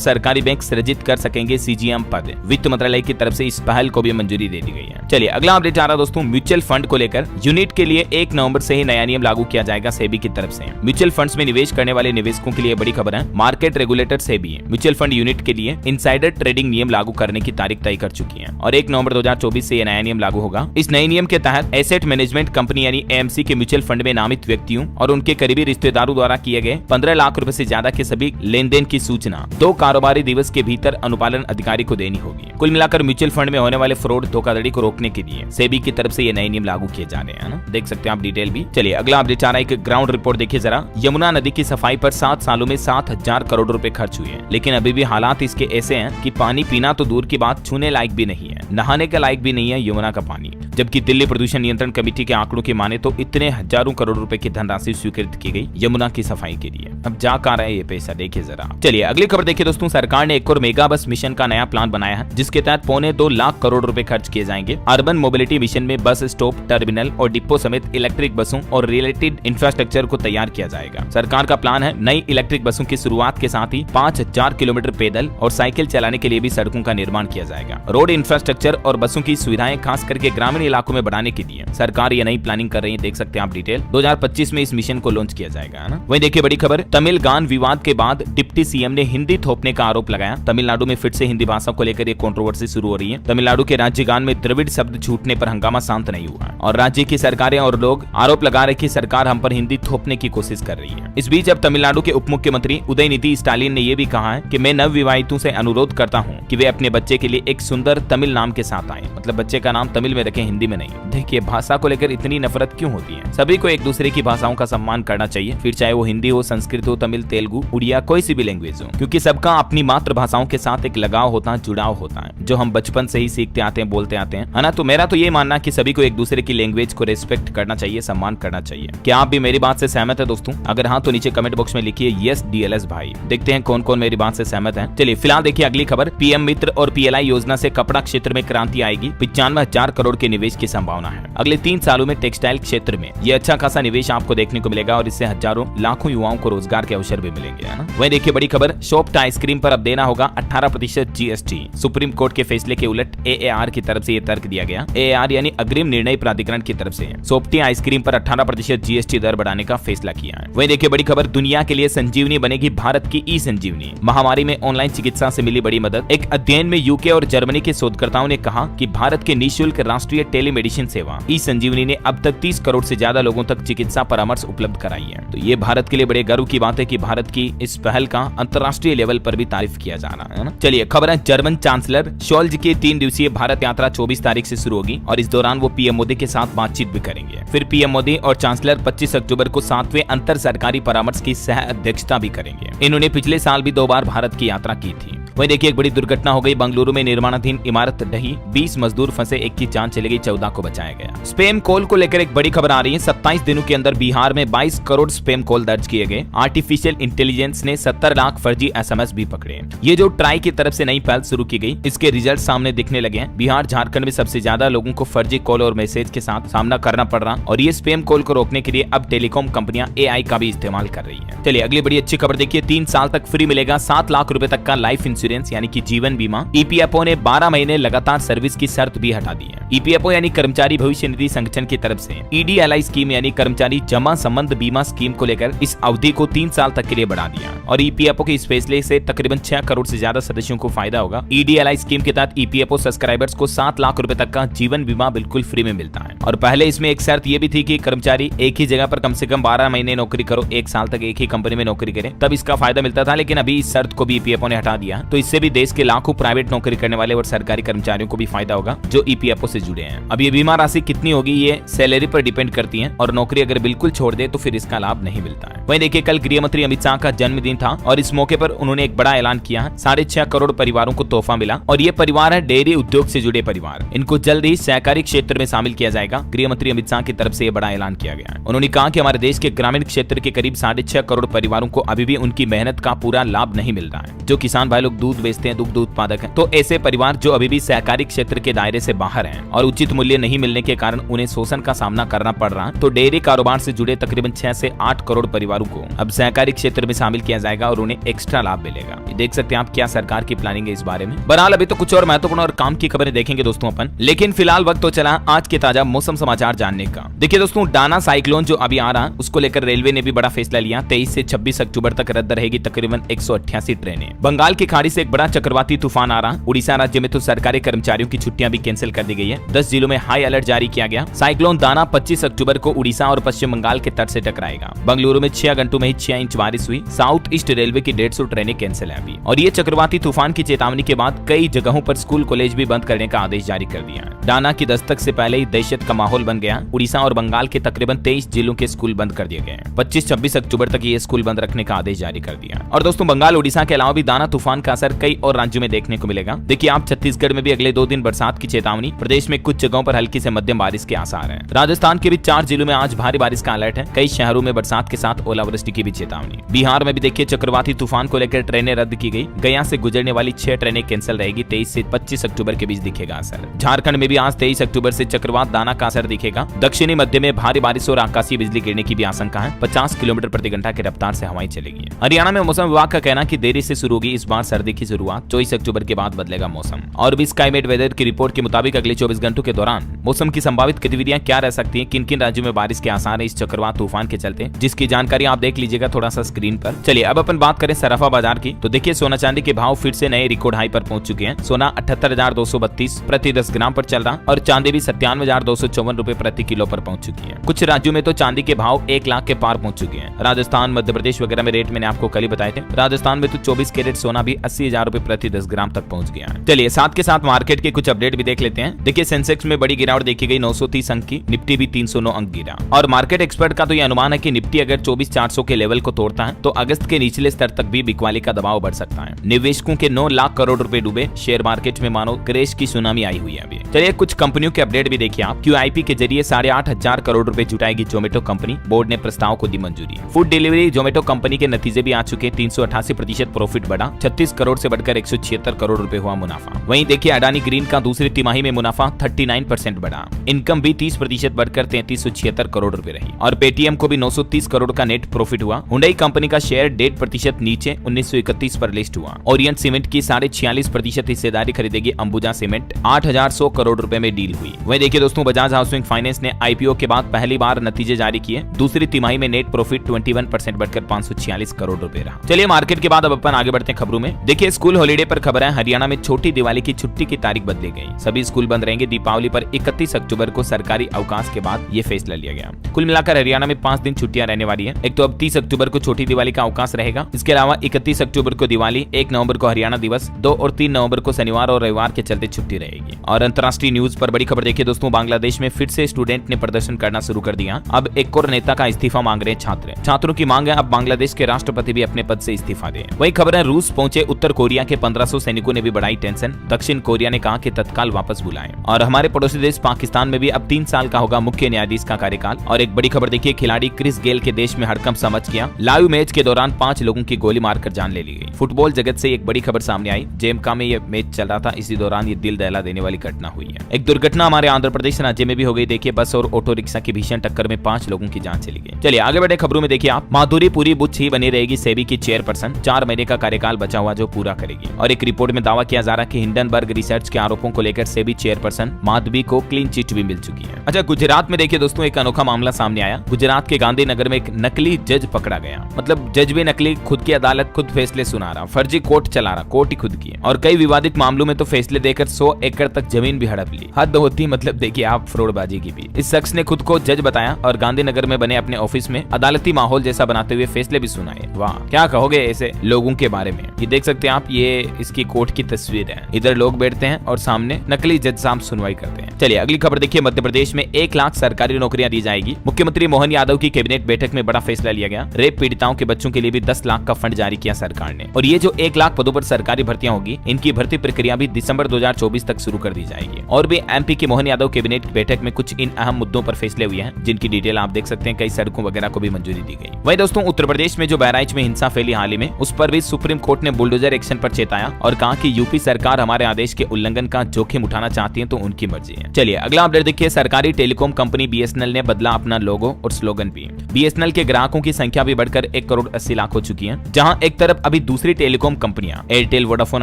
सरकारी बैंक सृजित कर सकेंगे सीजीएम पद। वित्त मंत्रालय की तरफ से इस पहल को भी मंजूरी दे दी गई है। चलिए अगला अपडेट आ रहा दोस्तों, म्यूचुअल फंड को लेकर यूनिट के लिए 1 नवंबर से ही नया नियम लागू किया जाएगा सेबी की तरफ से। म्यूचुअल फंड्स में निवेश करने वाले निवेशकों के लिए बड़ी खबर है, market regulator SEBI mutual fund unit के लिए इनसाइडर ट्रेडिंग नियम लागू करने की तारीख तय कर चुकी है और 1 नवंबर 2024 से यह नया नियम लागू होगा। इस नए नियम के तहत एसेट मैनेजमेंट कंपनी यानी एएमसी के म्यूचुअल फंड में नामित व्यक्तियों और उनके करीबी रिश्तेदारों द्वारा किए गए 15 लाख रुपए से ज्यादा के सभी लेन देन की सूचना 2 कारोबारी दिवस के भीतर अनुपालन अधिकारी को देनी होगी। कुल मिलाकर म्यूचुअल फंड में होने वाले फ्रॉड धोखाधड़ी को रोकने के लिए सेबी की तरफ से ये नए नियम लागू किए जा रहे हैं ना, देख सकते हैं आप डिटेल भी। चलिए अगला अपडेट आ रहा है, एक ग्राउंड रिपोर्ट देखिए जरा। यमुना नदी की सफाई पर 7 सालों में 7,000 करोड़ रुपए खर्च हुए हैं, लेकिन अभी भी हालात इसके ऐसे हैं कि पानी पीना तो दूर की बात, छूने लायक भी नहीं है, नहाने के लायक भी नहीं है यमुना का पानी। जबकि दिल्ली प्रदूषण नियंत्रण कमेटी के आंकड़ों की माने तो इतने हजारों करोड़ रुपए की धनराशि स्वीकृत की गई यमुना की सफाई के लिए। अब जा कहां रहा है ये पैसा, देखिए जरा। चलिए अगली खबर देखिए दोस्तों, सरकार ने एक और मेगा बस मिशन का नया प्लान बनाया है, जिसके तहत 2.25 लाख करोड़ रुपए खर्च किए जाएंगे। अर्बन मोबिलिटी मिशन में बस स्टॉप, टर्मिनल और डिपो समेत इलेक्ट्रिक बसों और रिलेटेड इंफ्रास्ट्रक्चर को तैयार किया जाएगा। सरकार का प्लान है नई इलेक्ट्रिक बसों की शुरुआत के साथ ही 5,000 किलोमीटर पैदल और साइकिल चलाने के लिए भी सड़कों का निर्माण किया जाएगा। रोड इंफ्रास्ट्रक्चर और बसों की सुविधाएं खास करके ग्रामीण इलाकों में बढ़ाने के लिए सरकार ये नई प्लानिंग कर रही है, देख सकते हैं आप डिटेल। 2025 में इस मिशन को लॉन्च किया जाएगा ना। वहीं देखिए बड़ी खबर, तमिल गान विवाद के बाद डिप्टी सीएम ने हिंदी थोपने का आरोप लगाया। तमिलनाडु में फिर से हिंदी भाषा को लेकर एक कंट्रोवर्सी शुरू हो रही है। तमिलनाडु के राज्य गान में द्रविड़ शब्द छूटने पर हंगामा शांत नहीं हुआ और राज्य की सरकारें और लोग आरोप लगा रहे कि सरकार हम पर हिंदी थोपने की कोशिश कर रही है। इस बीच अब तमिलनाडु के उप मुख्यमंत्री उदयनिधि स्टालिन ने यह भी कहा है कि मैं नवविवाहितों से अनुरोध करता हूं कि वे अपने बच्चे के लिए एक सुंदर तमिल नाम के साथ आएं, मतलब बच्चे का नाम तमिल में रखें, हिंदी में नहीं। देखिए भाषा को लेकर इतनी नफरत क्यों होती है? सभी को एक दूसरे की भाषाओं का सम्मान करना चाहिए, फिर चाहे वो हिंदी हो, संस्कृत हो, तमिल, तेलुगु, उड़िया, कोई सी भी लैंग्वेज हो, क्योंकि सबका अपनी मातृभाषाओं के साथ एक लगाव होता है, जुड़ाव होता है, जो हम बचपन से ही सीखते आते हैं, बोलते आते हैं, है ना। तो मेरा तो ये मानना कि सभी को एक दूसरे की लैंग्वेज को रेस्पेक्ट करना चाहिए, सम्मान करना चाहिए। क्या आप भी मेरी बात से सहमत है दोस्तों? अगर हाँ तो नीचे कमेंट बॉक्स में लिखिए यस डीएलएस भाई। देखते हैं कौन कौन मेरी बात से सहमत है। चलिए फिलहाल देखिए अगली खबर, पीएम मित्र और पीएलआई योजना से कपड़ा क्षेत्र में क्रांति आएगी। 95,000 करोड़ के निवेश की संभावना है। अगले 3 सालों में टेक्सटाइल क्षेत्र में ये अच्छा खासा निवेश आपको देखने को मिलेगा और इससे हजारों लाखों युवाओं को रोजगार के अवसर भी मिलेंगे, है ना। वहीं देखिए बड़ी खबर, सॉफ्ट आइसक्रीम पर अब देना होगा 18% जीएसटी। सुप्रीम कोर्ट के फैसले के उलट एएआर की तरफ से यह तर्क दिया गया। एएआर यानी अग्रिम निर्णय प्राधिकरण की तरफ से सॉफ्टी आइसक्रीम पर 18% जीएसटी दर बढ़ाने का फैसला किया है। वहीं देखिए बड़ी खबर, दुनिया के लिए संजीवनी बनेगी भारत की ई संजीवनी। महामारी में ऑनलाइन चिकित्सा से मिली बड़ी मदद। एक अध्ययन में यूके और जर्मनी के शोधकर्ताओं ने कहा कि भारत के निःशुल्क राष्ट्रीय टेलीमेडिसिन सेवा ई संजीवनी ने अब तक 30 करोड़ से ज्यादा लोगों तक चिकित्सा परामर्श उपलब्ध कराई है। तो ये भारत के लिए बड़े गर्व की बात है कि भारत की इस पहल का अंतर्राष्ट्रीय लेवल पर भी तारीफ किया जा रहा है ना। चलिए खबर है, जर्मन चांसलर शोल्ज की 3 दिवसीय भारत यात्रा 24 तारीख से शुरू होगी और इस दौरान वो पीएम मोदी के साथ बातचीत भी करेंगे। फिर पीएम मोदी और चांसलर 25 अक्टूबर को 7वें अंतर सरकारी परामर्श की सह अध्यक्षता भी करेंगे। इन्होंने पिछले साल भी 2 बार भारत की यात्रा की थी। वहीं देखिए एक बड़ी दुर्घटना हो गई, बेंगलुरु में निर्माणाधीन इमारत ढही, 20 मजदूर फंसे, 1 की जान चली गई, 14 को बचाया गया। स्पैम कॉल को लेकर एक बड़ी खबर आ रही है। 27 दिनों के अंदर बिहार में 22 करोड़ स्पैम कॉल दर्ज किए गए। आर्टिफिशियल इंटेलिजेंस ने 70 लाख फर्जी एसएमएस भी पकड़े। ये जो ट्राई की तरफ से नई पहल शुरू की गई, इसके रिजल्ट सामने दिखने लगे हैं। बिहार झारखंड में सबसे ज्यादा लोगों को फर्जी कॉल और मैसेज के साथ सामना करना पड़ रहा और ये स्पैम कॉल को रोकने के लिए अब टेलीकॉम कंपनियां एआई का भी इस्तेमाल कर रही है। चलिए अगली बड़ी अच्छी खबर देखिए, 3 साल तक फ्री मिलेगा 7 लाख रुपए तक का लाइफ इंश्योरेंस यानी कि जीवन बीमा। ईपीएफओ ने 12 महीने लगातार सर्विस की शर्त भी हटा दी है। ईपीएफओ यानी कर्मचारी भविष्य निधि संगठन की तरफ से ईडीएलआई स्कीम यानी कर्मचारी जमा संबंध बीमा स्कीम को लेकर इस अवधि को 3 साल तक के लिए बढ़ा दिया और ईपीएफओ के इस फैसले से तकरीबन 6 करोड़ से ज्यादा सदस्यों को फायदा होगा। ईडीएलआई स्कीम के तहत ईपीएफओ सब्सक्राइबर्स को 7 लाख रुपए तक का जीवन बीमा बिल्कुल फ्री में मिलता है और पहले इसमें एक शर्त ये भी थी कि कर्मचारी एक ही जगह पर कम से कम 12 महीने नौकरी करो, 1 साल तक एक ही कंपनी में नौकरी करें, तब इसका फायदा मिलता था। लेकिन अभी इस शर्त को भी ईपीएफओ ने हटा दिया। तो इससे भी देश के लाखों प्राइवेट नौकरी करने वाले और सरकारी कर्मचारियों को भी फायदा होगा जो ईपीएफओ से जुड़े हैं। अब ये बीमा राशि कितनी होगी ये सैलरी पर डिपेंड करती है और नौकरी अगर बिल्कुल छोड़ दे तो फिर इसका लाभ नहीं मिलता है। वहीं देखिए कल गृह मंत्री अमित शाह का जन्मदिन था और इस मौके पर उन्होंने एक बड़ा ऐलान किया है। 6.5 करोड़ परिवारों को तोहफा मिला और ये परिवार है डेयरी उद्योग से जुड़े परिवार। इनको जल्द ही सहकारी क्षेत्र में शामिल किया जाएगा। गृह मंत्री अमित शाह की तरफ से यह बड़ा ऐलान किया गया है। उन्होंने कहा कि हमारे देश के ग्रामीण क्षेत्र के करीब 6.5 करोड़ परिवारों को अभी भी उनकी मेहनत का पूरा लाभ नहीं मिल रहा है। जो किसान भाई लोग दूध बेचते हैं, दुग्ध उत्पादक हैं, तो ऐसे परिवार जो अभी भी सहकारी क्षेत्र के दायरे से बाहर हैं और उचित मूल्य नहीं मिलने के कारण उन्हें शोषण का सामना करना पड़ रहा है, तो डेयरी कारोबार से जुड़े तकरीबन 6 से 8 करोड़ परिवारों को अब सहकारी क्षेत्र में शामिल किया जाएगा और उन्हें एक्स्ट्रा लाभ मिलेगा। देख सकते हैं आप क्या सरकार की प्लानिंग है इस बारे में। बहरहाल अभी तो कुछ और महत्वपूर्ण और काम की खबरें देखेंगे दोस्तों अपन, लेकिन फिलहाल वक्त तो चला आज के ताजा मौसम समाचार जानने का। देखिए दोस्तों, डाना साइक्लोन जो अभी आ रहा उसको लेकर रेलवे ने भी बड़ा फैसला लिया। 23 से 26 अक्टूबर तक रद्द रहेगी तकरीबन 188 ट्रेनें। बंगाल की खाड़ी से एक बड़ा चक्रवाती तूफान आ रहा। उड़ीसा राज्य में तो सरकारी कर्मचारियों की छुट्टियां भी कैंसिल कर दी गई है। 10 जिलों में हाई अलर्ट जारी किया गया। साइक्लोन दाना 25 अक्टूबर को उड़ीसा और पश्चिम बंगाल के तट से टकराएगा। बेंगलुरु में 6 घंटों में ही 6 इंच बारिश हुई। साउथ ईस्ट रेलवे की 150 ट्रेनें कैंसिल है अभी। और ये चक्रवाती तूफान की चेतावनी के बाद कई जगहों पर स्कूल कॉलेज भी बंद करने का आदेश जारी कर दिया है। डाना की दस्तक से पहले ही दहशत का माहौल बन गया। उड़ीसा और बंगाल के तकरीबन 23 जिलों के स्कूल बंद कर दिए गए हैं। 25-26 अक्टूबर तक ये स्कूल बंद रखने का आदेश जारी कर दिया। और दोस्तों, बंगाल उड़ीसा के अलावा भी दाना तूफान का असर कई और राज्यों में देखने को मिलेगा। देखिए आप, छत्तीसगढ़ में भी अगले 2 दिन बरसात की चेतावनी। प्रदेश में कुछ जगहों पर हल्की से मध्यम बारिश के आसार हैं। राजस्थान के भी 4 जिलों में आज भारी बारिश का अलर्ट है। कई शहरों में बरसात के साथ ओलावृष्टि की भी चेतावनी। बिहार में भी देखिए चक्रवाती तूफान को लेकर ट्रेनें रद्द की गई। गया से गुजरने वाली 6 ट्रेनें कैंसिल रहेगी। 23 से 25 अक्टूबर के बीच दिखेगा असर। झारखंड में भी आज 23 अक्टूबर से चक्रवात दाना का असर दिखेगा। दक्षिणी मध्य में भारी बारिश और आकाशीय बिजली गिरने की भी आशंका है। 50 किलोमीटर प्रति घंटा की रफ्तार से हवाएं चलेगी। हरियाणा में मौसम विभाग का कहना कि देरी से शुरू होगी इस बार सर्दी की शुरुआत। 24 अक्टूबर के बाद बदलेगा मौसम। और भी स्काईमेट वेदर की रिपोर्ट के मुताबिक अगले 24 घंटों के दौरान मौसम की संभावित गतिविधियां क्या रह सकती हैं, किन किन राज्यों में बारिश के आसार है इस चक्रवात तूफान के चलते, जिसकी जानकारी आप देख लीजिएगा थोड़ा सा स्क्रीन पर। चलिए अब अपन बात करें सराफा बाजार की। तो देखिए सोना चांदी के भाव फिर से नए रिकॉर्ड हाई पर पहुंच चुके हैं। सोना 78,232 प्रति 10 ग्राम पर चल रहा और चांदी भी 97,254 रुपए प्रति किलो पर पहुंच चुकी है। कुछ राज्यों में तो चांदी के भाव 1 लाख के पार पहुंच चुके हैं। राजस्थान, मध्य प्रदेश वगैरह में रेट मैंने आपको कल ही बताए थे। राजस्थान में तो 24 कैरेट सोना भी 80,000 रुपए प्रति 10 ग्राम तक पहुंच गया है। चलिए साथ के साथ मार्केट के कुछ अपडेट भी देख लेते हैं। देखिए सेंसेक्स में बड़ी गिरावट देखी गई 930 अंक की, निफ्टी भी 309 अंक गिरा। और मार्केट एक्सपर्ट का तो यह अनुमान है कि निफ्टी अगर 24,400 के लेवल को तोड़ता है तो अगस्त के निचले स्तर तक भी बिकवाली का दबाव बढ़ सकता है। निवेशकों के 9 लाख करोड़ रुपए डूबे। शेयर मार्केट में मानो क्रेश की सुनामी आई हुई है अभी। चलिए कुछ कंपनियों के अपडेट भी देखिए आप। QIP के जरिए 8,500 करोड़ रुपए जुटाएगी जोमेटो कंपनी। बोर्ड ने प्रस्ताव को दी मंजूरी। फूड डिलीवरी जोमेटो कंपनी के नतीजे भी आ चुके। 388% प्रॉफिट बढ़ा। 36 करोड़ से बढ़कर 176 करोड़ रुपए हुआ मुनाफा। वहीं देखिए अडानी ग्रीन का दूसरी तिमाही में मुनाफा 39% बढ़ा। इनकम भी 30% बढ़कर 3376 करोड़ रुपए रही। और पेटीएम को भी 930 करोड़ का नेट प्रॉफिट हुआ। हुंडई कंपनी का शेयर 1.5% नीचे 1931 पर लिस्ट हुआ। ओरिएंट सीमेंट की 46.5% हिस्सेदारी खरीदेगी अंबुजा सीमेंट। 8,100 करोड़ रुपए में डील हुई। वहीं देखिए दोस्तों, बजाज हाउसिंग फाइनेंस ने IPO के बाद पहली बार नतीजे जारी किए। दूसरी तिमाही में नेट प्रॉफिट 21% बढ़कर 546 करोड़ रुपए रहा। चलिए मार्केट के बाद अब अपन आगे बढ़ते हैं खबरों में। देखिए स्कूल हॉलीडे पर खबर है। हरियाणा में छोटी दिवाली की छुट्टी की तारीख बदली गई। सभी स्कूल बंद रहेंगे। दीपावली पर 31 अक्टूबर को सरकारी अवकाश के बाद ये फैसला लिया गया। कुल मिलाकर हरियाणा में 5 दिन छुट्टियां रहने वाली है। एक तो अब 30 अक्टूबर को छोटी दिवाली का अवकाश रहेगा। इसके अलावा 31 अक्टूबर को दिवाली, 1 नवंबर को हरियाणा दिवस, 2 और 3 नवंबर को शनिवार और रविवार के चलते छुट्टी रहेगी। और अंतर्राष्ट्रीय न्यूज पर बड़ी खबर देखिए दोस्तों, बांग्लादेश में फिर से स्टूडेंट ने प्रदर्शन करना शुरू कर दिया। अब एक और नेता का इस्तीफा मांग रहे हैं छात्रों की मांग है अब बांग्लादेश के राष्ट्रपति भी अपने पद से इस्तीफा दें। वही खबर है, रूस पहुंचे उत्तर कोरिया के 1500 सैनिकों ने भी बढ़ाई टेंशन। दक्षिण कोरिया ने कहा कि तत्काल वापस बुलाएं। और हमारे पड़ोसी देश पाकिस्तान में भी अब 3 साल का होगा मुख्य न्यायाधीश का कार्यकाल। और एक बड़ी खबर देखिए, खिलाड़ी क्रिस गेल के देश में हड़कंप समझ गया। लाइव मैच के दौरान 5 लोगों की गोली मारकर जान ले ली गई। फुटबॉल जगत से एक बड़ी खबर सामने आई। जेमका में यह मैच चल रहा था, इसी दौरान ये दिल दहला देने वाली घटना हुई है। एक दुर्घटना हमारे आंध्र प्रदेश राज्य में भी हो गई। देखिए बस और ऑटो रिक्शा की भीषण टक्कर में 5 लोगों की जान चली गई। चलिए आगे बढ़े खबरों में देखिए आप। माधुरी पुरी बुच्च ही बनी रहेगी सेबी की चेयरपर्सन। 4 महीने का कार्यकाल बचा हुआ जो पूरा करेगी। और एक रिपोर्ट में दावा किया जा रहा है कि हिंडनबर्ग रिसर्च के आरोपों को लेकर सेबी चेयरपर्सन माधवी को क्लीन चिट भी मिल चुकी है। अच्छा, गुजरात में देखिए दोस्तों एक अनोखा मामला सामने आया। गुजरात के गांधीनगर में एक नकली जज पकड़ा गया। मतलब जज भी नकली, खुद की अदालत, खुद फैसले सुना रहा, फर्जी कोर्ट चला रहा, कोर्ट ही खुद की। और कई विवादित मामलों में तो फैसले देकर 100 एकड़ तक जमीन भी हड़प ली। हद होती मतलब देखिए आप फ्रॉडबाजी की भी। इस शख्स ने खुद को जज बताया और गांधीनगर में बने अपने ऑफिस में अदालती माहौल जैसा बनाते हुए फैसले भी सुनाए। वाह, क्या कहोगे ऐसे लोगों के बारे में। ये देख सकते हैं आप, ये इसकी कोर्ट की तस्वीर है। इधर लोग बैठते हैं और सामने नकली जज साहब सुनवाई करते हैं। चलिए अगली खबर देखिए। मध्य प्रदेश में 1 लाख सरकारी नौकरियां दी जाएगी। मुख्यमंत्री मोहन यादव की कैबिनेट बैठक में बड़ा फैसला लिया गया। रेप पीड़िताओं के बच्चों के लिए भी 10 लाख का फंड जारी किया सरकार ने। और ये जो 1 लाख पदों पर सरकारी भर्तियां होगी, इनकी भर्ती प्रक्रिया भी दिसंबर 2024 तक शुरू कर दी जाएगी। और भी एमपी की मोहन यादव कैबिनेट बैठक में कुछ इन अहम मुद्दों पर फैसले हुए हैं, जिनकी डिटेल आप देख सकते हैं। कई सड़कों वगैरह को भी मंजूरी दी गई। वहीं दोस्तों उत्तर प्रदेश में जो बहराइच में हिंसा फैली हाल ही में, उस पर भी सुप्रीम कोर्ट ने बुलडोजर एक्शन पर चेताया और कहा कि यूपी सरकार हमारे आदेश के उल्लंघन का जोखिम उठाना चाहती है तो उनकी मर्जी है। चलिए अगला अपडेट देखिए। सरकारी टेलीकॉम कंपनी बीएसएनएल ने बदला अपना लोगो और स्लोगन भी। बीएसएनएल के ग्राहकों की संख्या भी बढ़कर 1 करोड़ 80 लाख हो चुकी है। जहां एक तरफ अभी दूसरी टेलीकॉम कंपनियां एयरटेल, वोडाफोन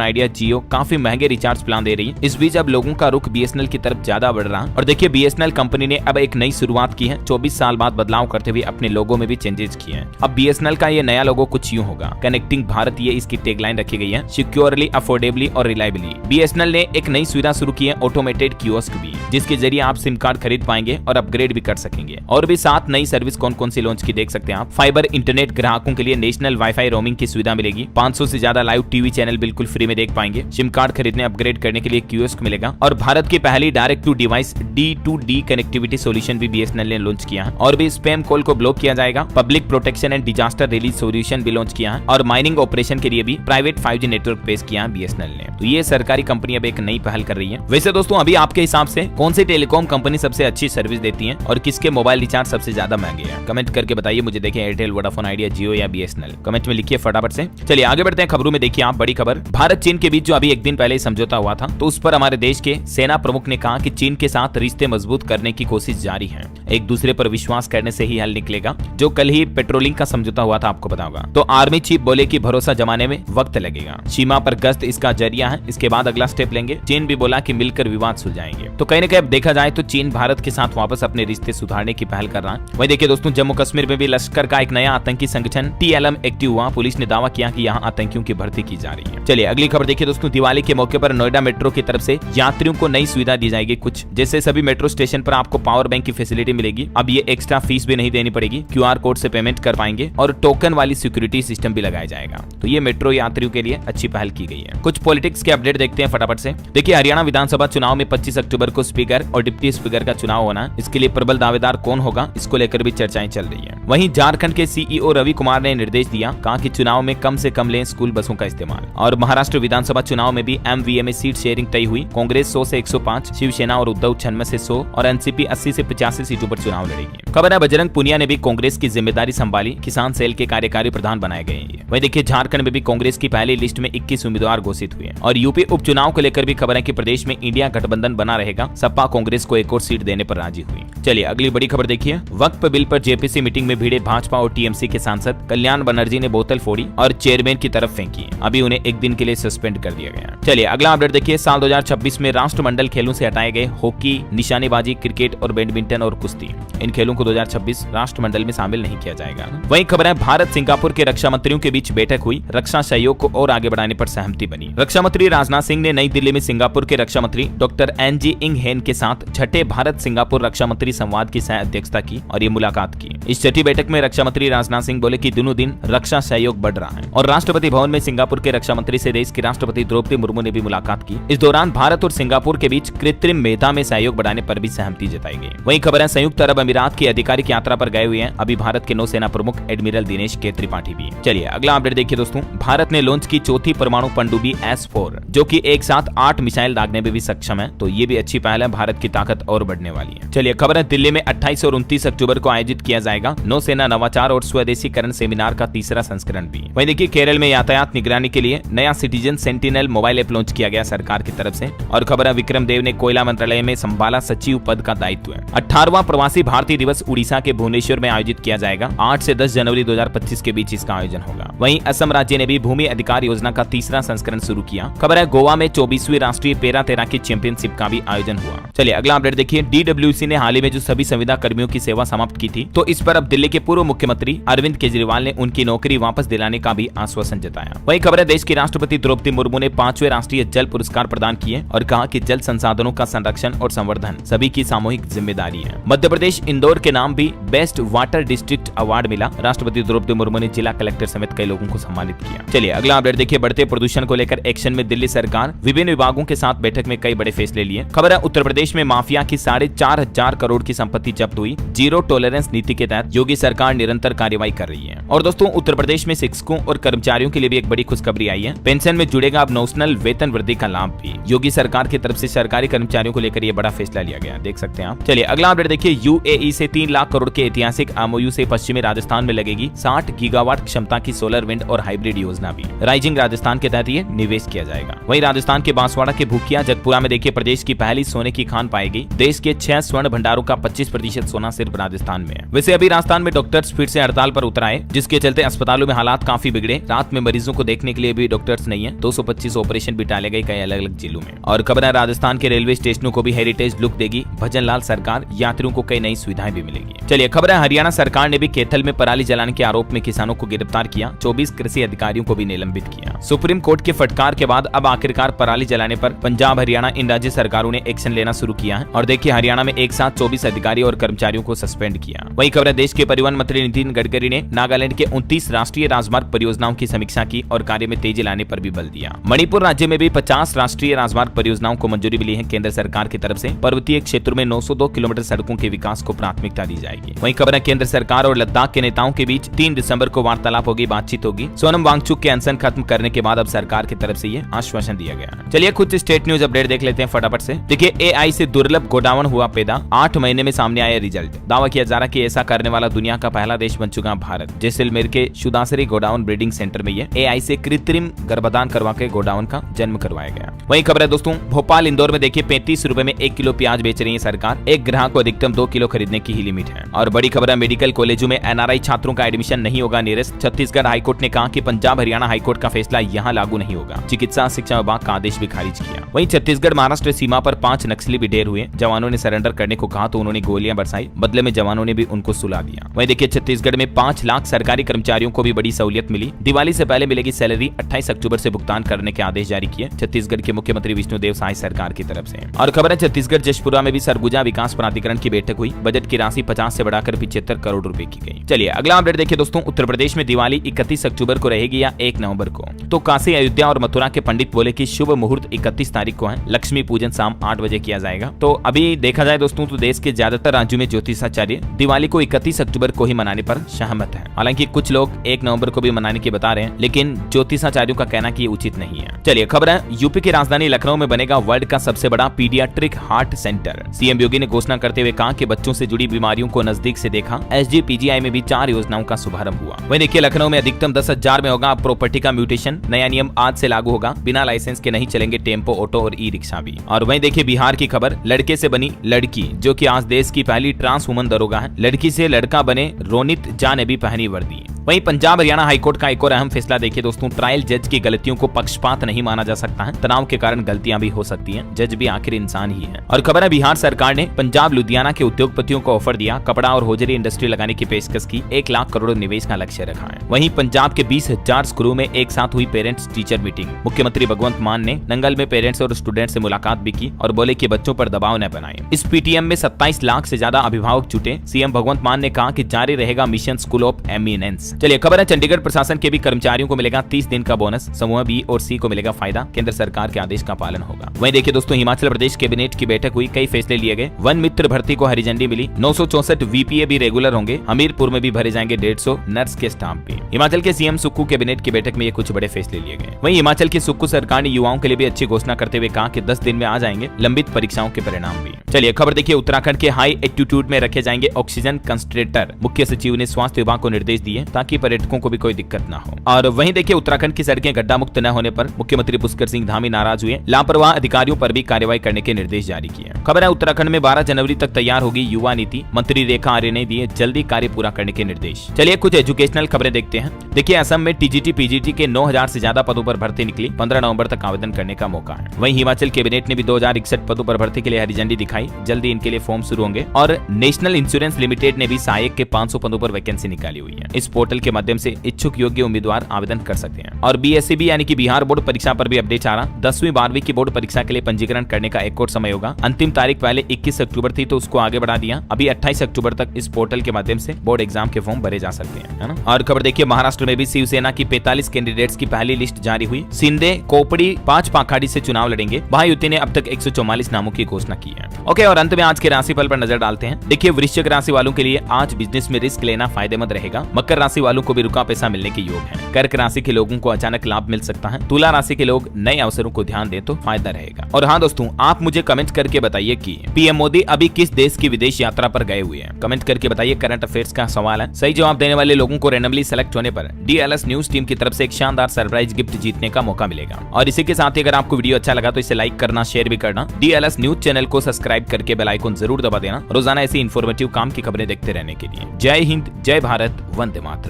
आइडिया, जियो काफी महंगे रिचार्ज प्लान दे रही है। इस बीच अब लोगों का रुख बीएसएनएल की तरफ ज्यादा बढ़ रहा है। और देखिए बीएसएनएल कंपनी ने अब एक नई शुरुआत की है। 24 साल बाद बदलाव करते हुए अपने लोगो में भी चेंजेस किए हैं। अब बीएसएनएल का ये नया लोगो कुछ यूं होगा, कनेक्टिंग भारत, ये इसकी टैगलाइन रखी गई है। सिक्योरली, अफोर्डेबली और रिलायबली। बीएसएनएल ने एक नई सुविधा शुरू की है, ऑटोमेटेड कियोस्क भी, जिसके जरिए आप सिम कार्ड खरीद पाएंगे और अपग्रेड भी कर सकेंगे। और भी 7 नई सर्विस कौन कौन सी लॉन्च की देख सकते हैं आप। फाइबर इंटरनेट ग्राहकों के लिए नेशनल वाईफाई रोमिंग की सुविधा मिलेगी। 500 से ज्यादा लाइव टीवी चैनल बिल्कुल फ्री में देख पाएंगे। सिम कार्ड खरीदने अपग्रेड करने के लिए कियोस्क मिलेगा। और भारत की पहली direct to device D2D connectivity solution भी बीएसएनएल ने लॉन्च किया है। और भी स्पैम कॉल को ब्लॉक किया जाएगा। Public protection and disaster release solution भी लॉन्च किया है। और माइनिंग ऑपरेशन के लिए भी प्राइवेट 5G नेटवर्क पेश किया है बीएसएनएल ने। तो ये सरकारी कंपनी अब एक नई पहल कर रही है। वैसे दोस्तों अभी आपके हिसाब से कौन सी टेलीकॉम कंपनी सबसे अच्छी सर्विस देती है और किसके मोबाइल रिचार्ज सबसे ज्यादा महंगे हैं, कमेंट करके बताइए मुझे। देखें एयरटेल, वोडाफोन आइडिया, जियो या बीएसएनएल, कमेंट में लिखिए फटाफट से। चलिए आगे बढ़ते हैं खबरों में। देखिए आप बड़ी खबर, भारत चीन के बीच जो अभी एक दिन पहले समझौता हुआ था, तो उस पर हमारे देश के सेना प्रमुख ने कहा कि चीन के साथ रिश्ते मजबूत करने की कोशिश जारी है। एक दूसरे पर विश्वास करने से ही हल निकलेगा। जो कल ही पेट्रोलिंग का समझौता हुआ था, आपको पता होगा। तो आर्मी चीफ बोले कि भरोसा जमाने में वक्त लगेगा। सीमा पर गश्त इसका जरिया है, इसके बाद अगला स्टेप लेंगे। चीन भी बोला कि मिलकर विवाद सुलझाएंगे। तो कहीं ना कहीं अब देखा जाए तो चीन भारत के साथ वापस अपने रिश्ते सुधारने की पहल कर रहा है। वहीं देखिए दोस्तों जम्मू कश्मीर में भी लश्कर का एक नया आतंकी संगठन TLM एक्टिव हुआ। पुलिस ने दावा किया कि यहाँ आतंकियों की भर्ती की जा रही है। चलिए अगली खबर देखिए दोस्तों। दिवाली के मौके पर नोएडा मेट्रो की तरफ से यात्रियों को नई सुविधा दी जाएगी। कुछ जैसे सभी मेट्रो स्टेशन पर आपको पावर बैंक की फैसिलिटी मिलेगी। अब ये एक्स्ट्रा फीस भी नहीं देनी पड़ेगी। QR कोड से पेमेंट कर पाएंगे और टोकन वाली सिक्योरिटी सिस्टम भी लगाया जाएगा। तो ये मेट्रो यात्रियों के लिए अच्छी पहल की गई है। कुछ पॉलिटिक्स के अपडेट देखते हैं फटाफट से। देखिए हरियाणा विधानसभा चुनाव में 25 अक्टूबर को स्पीकर और डिप्टी स्पीकर का चुनाव होना है। इसके लिए प्रबल दावेदार कौन होगा, इसको लेकर भी चर्चाएं चल रही है। वहीं झारखंड के CEO रवि कुमार ने निर्देश दिया, कहा कि चुनाव में कम से कम लें स्कूल बसों का इस्तेमाल। और महाराष्ट्र विधानसभा चुनाव में भी MVA में सीट शेयरिंग तय हुई। कांग्रेस 100 से 105, शिवसेना और उद्धव 96 से 100 और एनसीपी 80 से 85 सीटों पर चुनाव लड़ेगी। खबर है बजरंग पुनिया ने भी कांग्रेस की जिम्मेदारी संभाली। किसान सेल के कार्यकारी प्रधान बनाए गए हैं। वहीं देखिए झारखंड में भी कांग्रेस की पहली लिस्ट में 21 उम्मीदवार घोषित हुए। और यूपी उपचुनाव को लेकर भी खबर है कि प्रदेश में इंडिया गठबंधन बना रहेगा। सपा कांग्रेस को एक और सीट देने पर राजी हुई। चलिए अगली बड़ी खबर देखिए। वक्फ बिल पर जेपीसी मीटिंग में भिड़े भाजपा और टीएमसी के सांसद कल्याण बनर्जी ने बोतल फोड़ी और चेयरमैन की तरफ फेंकी। अभी उन्हें एक दिन के लिए सस्पेंड कर दिया गया। चलिए अगला अपडेट देखिए। साल 2026 में राष्ट्रमंडल खेलों से हटाए गए हॉकी, निशानेबाजी, क्रिकेट और बैडमिंटन और कुश्ती। इन खेलों को 2026 राष्ट्रमंडल में शामिल नहीं किया जाएगा। वहीं खबर है भारत सिंगापुर के रक्षा मंत्रियों के बीच बैठक हुई। रक्षा सहयोग को और आगे बढ़ाने पर सहमति बनी। रक्षा मंत्री राजनाथ सिंह ने नई दिल्ली में सिंगापुर के रक्षा मंत्री डॉक्टर NG इंग हेन के साथ छठे भारत सिंगापुर रक्षा मंत्री संवाद की सह अध्यक्षता की और ये मुलाकात की। इस छठी बैठक में रक्षा मंत्री राजनाथ सिंह बोले कि दिनों दिन रक्षा सहयोग बढ़ रहा है। और राष्ट्रपति भवन में सिंगापुर के रक्षा मंत्री से देश की राष्ट्रपति द्रौपदी मुर्मू ने भी मुलाकात की। इस दौरान भारत और सिंगापुर के बीच कृत्रिम मेधा में सहयोग बढ़ाने पर भी सहमति जताई गई। वहीं खबर है संयुक्त अरब अमीरात की आधिकारिक यात्रा पर गए हुए हैं अभी भारत के नौसेना प्रमुख एडमिरल दिनेश के त्रिपाठी भी। चलिए अगला अपडेट देखिए दोस्तों। भारत ने लॉन्च की चौथी परमाणु पनडुब्बी S4 जो कि एक साथ 8 मिसाइल दागने में भी सक्षम है। तो ये भी अच्छी पहल है। भारत की ताकत और बढ़ने वाली है। चलिए खबर है दिल्ली में 28 और 29 अक्टूबर को आयोजित किया जाएगा नौसेना नवाचार और स्वदेशीकरण सेमिनार का तीसरा संस्करण भी। वहीं देखिए केरल में यातायात निगरानी के लिए नया citizen sentinel mobile app launch किया गया सरकार की तरफ से। और खबर है विक्रम देव ने कोयला मंत्रालय में संभाला सचिव पद का दायित्व। 18वां प्रवासी भारतीय दिवस उड़ीसा के भुवनेश्वर में आयोजित किया जाएगा। 8 से 10 जनवरी 2025 के बीच इसका आयोजन होगा। वहीं असम राज्य ने भी भूमि अधिकार योजना का तीसरा संस्करण शुरू किया। खबर है गोवा में 24वीं राष्ट्रीय पैरा तैराकी चैंपियनशिप का भी आयोजन हुआ। चलिए अगला अपडेट देखिए। DWC ने हाल ही में जो सभी संविदा कर्मियों की सेवा समाप्त की थी, तो इस पर अब दिल्ली के पूर्व मुख्यमंत्री अरविंद केजरीवाल ने उनकी नौकरी वापस दिलाने का भी आश्वासन जताया। वहीं खबर है देश की राष्ट्रपति द्रौपदी मुर्मू ने 5वें राष्ट्रीय जल पुरस्कार प्रदान किए और कहा कि जल जल संसाधनों का संरक्षण और संवर्धन सभी की सामूहिक जिम्मेदारी है। मध्य प्रदेश इंदौर के नाम भी बेस्ट वाटर डिस्ट्रिक्ट अवार्ड मिला। राष्ट्रपति द्रौपदी मुर्मू ने जिला कलेक्टर समेत कई लोगों को सम्मानित किया। चलिए अगला अपडेट देखिए। बढ़ते प्रदूषण को लेकर एक्शन में दिल्ली सरकार, विभिन्न विभागों के साथ बैठक में कई बड़े फैसले लिए। खबर है उत्तर प्रदेश में माफिया की 4,500 करोड़ की संपत्ति जब्त हुई। जीरो टॉलरेंस नीति के तहत योगी सरकार निरंतर कार्रवाई कर रही है। और दोस्तों उत्तर प्रदेश में शिक्षकों और कर्मचारियों के लिए भी एक बड़ी खुशखबरी आई है। पेंशन में जुड़ेगा अब नॉमिनल वेतन वृद्धि का लाभ भी। योगी सरकार की तरफ से सरकारी कर्मचारियों को लेकर यह बड़ा फैसला लिया गया, देख सकते हैं आप। चलिए अगला अपडेट देखिए। यूएई से 3 लाख करोड़ के ऐतिहासिक एमओयू से पश्चिमी राजस्थान में लगेगी 60 गीगावाट क्षमता की सोलर विंड और हाइब्रिड योजना भी। राइजिंग राजस्थान के तहत ये निवेश किया जाएगा। वहीं राजस्थान के बांसवाड़ा के भूकिया जगपुरा में देखिए प्रदेश की पहली सोने की खान पाएगी। देश के 6 स्वर्ण भंडारों का 25% सोना सिर्फ राजस्थान में है। वैसे अभी राजस्थान में डॉक्टर्स फिर से हड़ताल पर उतर आए, जिसके चलते अस्पतालों में हालात काफी बिगड़े। रात में मरीजों को देखने के लिए भी डॉक्टर्स नहीं है। 225 ऑपरेशन भी टाले गए कई अलग अलग जिलों में। और खबर है राजस्थान के रेलवे स्टेशनों को भी हेरिटेज लुक देगी भजन लाल सरकार। यात्रियों को कई नई सुविधाएं भी मिलेगी। चलिए खबर है हरियाणा सरकार ने भी कैथल में पराली जलाने के आरोप में किसानों को गिरफ्तार किया। 24 कृषि अधिकारियों को भी निलंबित किया। सुप्रीम कोर्ट के फटकार के बाद अब आखिरकार पराली जलाने पर पंजाब हरियाणा इन राज्य सरकारों ने एक्शन लेना शुरू किया है। और देखिए हरियाणा में एक साथ 24 अधिकारी और कर्मचारियों को सस्पेंड किया। वही खबर है देश के परिवहन मंत्री नितिन गडकरी ने नागालैंड के 29 राष्ट्रीय राजमार्ग परियोजनाओं की समीक्षा की और कार्य में तेजी लाने पर भी बल दिया। मणिपुर राज्य में भी 50 राष्ट्रीय राजमार्ग परियोजनाओं को मंजूरी मिली है केंद्र सरकार की तरफ से। पर्वतीय क्षेत्रों में 902 किलोमीटर सड़कों के विकास को प्राथमिकता दी जाएगी। वहीं खबर है केंद्र सरकार और लद्दाख के नेताओं के बीच 3 दिसंबर को वार्तालाप होगी, बातचीत होगी। सोनम वांगचुक के अनशन खत्म करने के बाद अब सरकार की तरफ से ये आश्वासन दिया गया। चलिए कुछ स्टेट न्यूज अपडेट देख लेते हैं फटाफट से। देखिए एआई से दुर्लभ गोडाउन हुआ पैदा, 8 महीने में सामने आया रिजल्ट। दावा किया जा रहा कि ऐसा करने वाला दुनिया का पहला देश बन चुका भारत। जैसलमेर के शुदासरी गोडाउन ब्रीडिंग सेंटर में ये एआई से कृत्रिम गर्भधान करवा के गोडाउन का जन्म करवाया गया। वही खबर है दोस्तों भोपाल इंदौर में देखिए 35 रुपए में 1 किलो प्याज बेच रही है सरकार। एक ग्राहक को अधिकतम 2 किलो खरीदने की ही लिमिट है। और बड़ी खबर है मेडिकल कॉलेजों में एनआरआई छात्रों का एडमिशन नहीं होगा निरस्त। छत्तीसगढ़ हाईकोर्ट ने कहा कि पंजाब हरियाणा हाईकोर्ट का फैसला यहाँ लागू नहीं होगा। चिकित्सा शिक्षा विभाग का आदेश भी खारिज किया। वहीं छत्तीसगढ़ महाराष्ट्र सीमा पर 5 नक्सली भी ढेर हुए। जवानों ने सरेंडर करने को कहा तो उन्होंने गोलियां बरसाई, बदले में जवानों ने भी उनको सुला दिया। वहीं देखिए छत्तीसगढ़ में 5 लाख सरकारी कर्मचारियों को भी बड़ी सहूलियत मिली। दिवाली से पहले मिलेगी सैलरी, 28 अक्टूबर से भुगतान करने के आदेश जारी किए छत्तीसगढ़ के मुख्यमंत्री विष्णुदेव साय सरकार की तरफ से। और खबर है छत्तीसगढ़ जशपुरा में भी सरगुजा विकास प्राधिकरण की बैठक हुई। बजट की राशि 50 से बढ़ाकर 75 करोड़ रुपए की गई। चलिए अगला अपडेट देखिए दोस्तों। उत्तर प्रदेश में दिवाली 31 अक्टूबर को रहेगी या 1 नवंबर को? तो काशी अयोध्या और मथुरा के पंडित बोले कि शुभ मुहूर्त 31 तारीख को है। लक्ष्मी पूजन शाम 8 बजे किया जाएगा। तो अभी देखा जाए दोस्तों तो देश के ज्यादातर राज्यों में ज्योतिषाचार्य दिवाली को 31 अक्टूबर को ही मनाने पर सहमत है। हालांकि कुछ लोग 1 नवंबर को भी मनाने की बता रहे हैं, लेकिन ज्योतिषाचार्यों का कहना कि ये उचित नहीं है। चलिए खबर है यूपी की राजधानी लखनऊ में बनेगा वर्ल्ड का सबसे बड़ा पीडियाट्रिक हार्ट सेंटर। सीएम योगी ने घोषणा करते हुए कहा कि बच्चों से जुड़ी बीमारियों को नजदीक से देखा। एसजीपीजीआई में भी 4 योजनाओं का शुभारंभ हुआ। वहीं देखिए लखनऊ में अधिकतम 10,000 में होगा प्रॉपर्टी का म्यूटेशन। नया नियम आज से लागू होगा। बिना लाइसेंस के नहीं चलेंगे टेम्पो, ऑटो और ई रिक्शा भी। और वहीं देखिए बिहार की खबर, लड़के से बनी लड़की, जो कि आज देश की पहली ट्रांस वुमन दरोगा है। लड़की से लड़का बने रोनित झा ने भी पहनी वर्दी। वहीं पंजाब हरियाणा हाईकोर्ट का एक और अहम फैसला देखिए दोस्तों। ट्रायल जज की गलतियों को पक्षपात नहीं माना जा सकता है। तनाव के कारण गलतियां भी हो सकती हैं। जज भी आखिर इंसान ही है। और खबर है बिहार सरकार ने पंजाब लुधियाना के उद्योगपतियों को ऑफर दिया। कपड़ा और होजरी इंडस्ट्री लगाने की पेशकश की। 1 लाख करोड़ निवेश का लक्ष्य रखा है। वहीं पंजाब के 20,000 स्कूलों में एक साथ हुई पेरेंट्स टीचर मीटिंग। मुख्यमंत्री भगवंत मान ने नंगल में पेरेंट्स और स्टूडेंट से मुलाकात भी की और बोले कि बच्चों पर दबाव न बनाएं। इस पीटीएम में 27 लाख से ज्यादा अभिभावक जुटे। सीएम भगवंत मान ने कहा कि जारी रहेगा मिशन स्कूल ऑफ एमिनेंस। चलिए खबर है चंडीगढ़ प्रशासन के भी कर्मचारियों को मिलेगा 30 दिन का बोनस। समूह बी और सी को मिलेगा फायदा। केंद्र सरकार के आदेश का पालन होगा। वहीं देखिए दोस्तों हिमाचल प्रदेश कैबिनेट की बैठक हुई। कई फैसले लिए गए। वन मित्र भर्ती को हरी झंडी मिली। 964 वीपीए भी रेगुलर होंगे। हमीरपुर में भी भरे जाएंगे 150 नर्स के स्टाफ भी। हिमाचल के सीएम सुक्खू कैबिनेट की बैठक में ये कुछ बड़े फैसले लिए गए। वहीं हिमाचल की सुक्खू सरकार ने युवाओं के लिए भी अच्छी घोषणा करते हुए कहा कि 10 दिन में आ जाएंगे लंबित परीक्षाओं के परिणाम भी। चलिए खबर देखिए उत्तराखंड के हाई एल्टीट्यूड में रखे जाएंगे ऑक्सीजन कंसंट्रेटर। मुख्य सचिव ने स्वास्थ्य विभाग को निर्देश दिए ताकि पर्यटकों को भी कोई दिक्कत न हो। और वहीं देखिए उत्तराखंड की सड़कें गड्ढा मुक्त न होने पर मुख्यमंत्री पुष्कर सिंह धामी नाराज हुए। लापरवाह अधिकारियों पर भी कार्रवाई करने के निर्देश जारी किए। खबर है उत्तराखंड में 12 जनवरी तक तैयार होगी युवा नीति। मंत्री रेखा आर्य ने दिए जल्दी कार्य पूरा करने के निर्देश। चलिए कुछ एजुकेशनल खबरें देखते हैं। देखिए असम में टीजीटी पीजीटी के 9,000 से ज्यादा पदों पर भर्ती निकली। 15 नवंबर तक आवेदन करने का मौका है। वहीं हिमाचल कैबिनेट ने भी 2061 पदों पर भर्ती के लिए हरी झंडी दिखाई। जल्दी इनके लिए फॉर्म शुरू होंगे। और नेशनल इंश्योरेंस लिमिटेड ने भी सहायक के 500 पदों पर वैकेंसी निकाली हुई है। इस पोर्टल पोर्टल के माध्यम से इच्छुक योग्य उम्मीदवार आवेदन कर सकते हैं। और BSCB यानी कि बिहार बोर्ड परीक्षा पर भी अपडेट आ रहा। 10वीं 12वीं की बोर्ड परीक्षा के लिए पंजीकरण करने का एक और समय होगा। अंतिम तारीख पहले 21 अक्टूबर थी तो उसको आगे बढ़ा दिया। अभी 28 अक्टूबर तक इस पोर्टल के माध्यम से बोर्ड एग्जाम के फॉर्म भरे जा सकते हैं, है ना। और खबर देखिए, महाराष्ट्र में भी शिवसेना की 45 कैंडिडेट्स की पहली लिस्ट जारी हुई। शिंदे, कोपड़ी, 5 पाखाड़ी से चुनाव लड़ेंगे। महायुति ने अब तक 144 नामों की घोषणा की है। ओके, और अंत में आज के राशिफल पर नजर डालते हैं। देखिए, वृश्चिक राशि वालों के लिए आज बिजनेस में रिस्क लेना फायदेमंद रहेगा। मकर राशि वालों को भी रुका पैसा मिलने के योग है। कर्क राशि के लोगों को अचानक लाभ मिल सकता है। तुला राशि के लोग नए अवसरों को ध्यान दें तो फायदा रहेगा। और हाँ दोस्तों, आप मुझे कमेंट करके बताइए कि पीएम मोदी अभी किस देश की विदेश यात्रा पर गए हुए हैं। कमेंट करके बताइए। करंट अफेयर्स का सवाल है। सही जवाब देने वाले लोगों को रैंडमली सेलेक्ट होने पर DLS न्यूज टीम की तरफ से एक शानदार सरप्राइज गिफ्ट जीतने का मौका मिलेगा। और इसी के साथ ही अगर आपको वीडियो अच्छा लगा तो इसे लाइक करना, शेयर भी करना। DLS न्यूज चैनल को सब्सक्राइब करके बेल आइकन जरूर दबा देना, रोजाना ऐसी इन्फॉर्मेटिव काम की खबरें देखते रहने के लिए। जय हिंद, जय भारत, वंदे मातरम।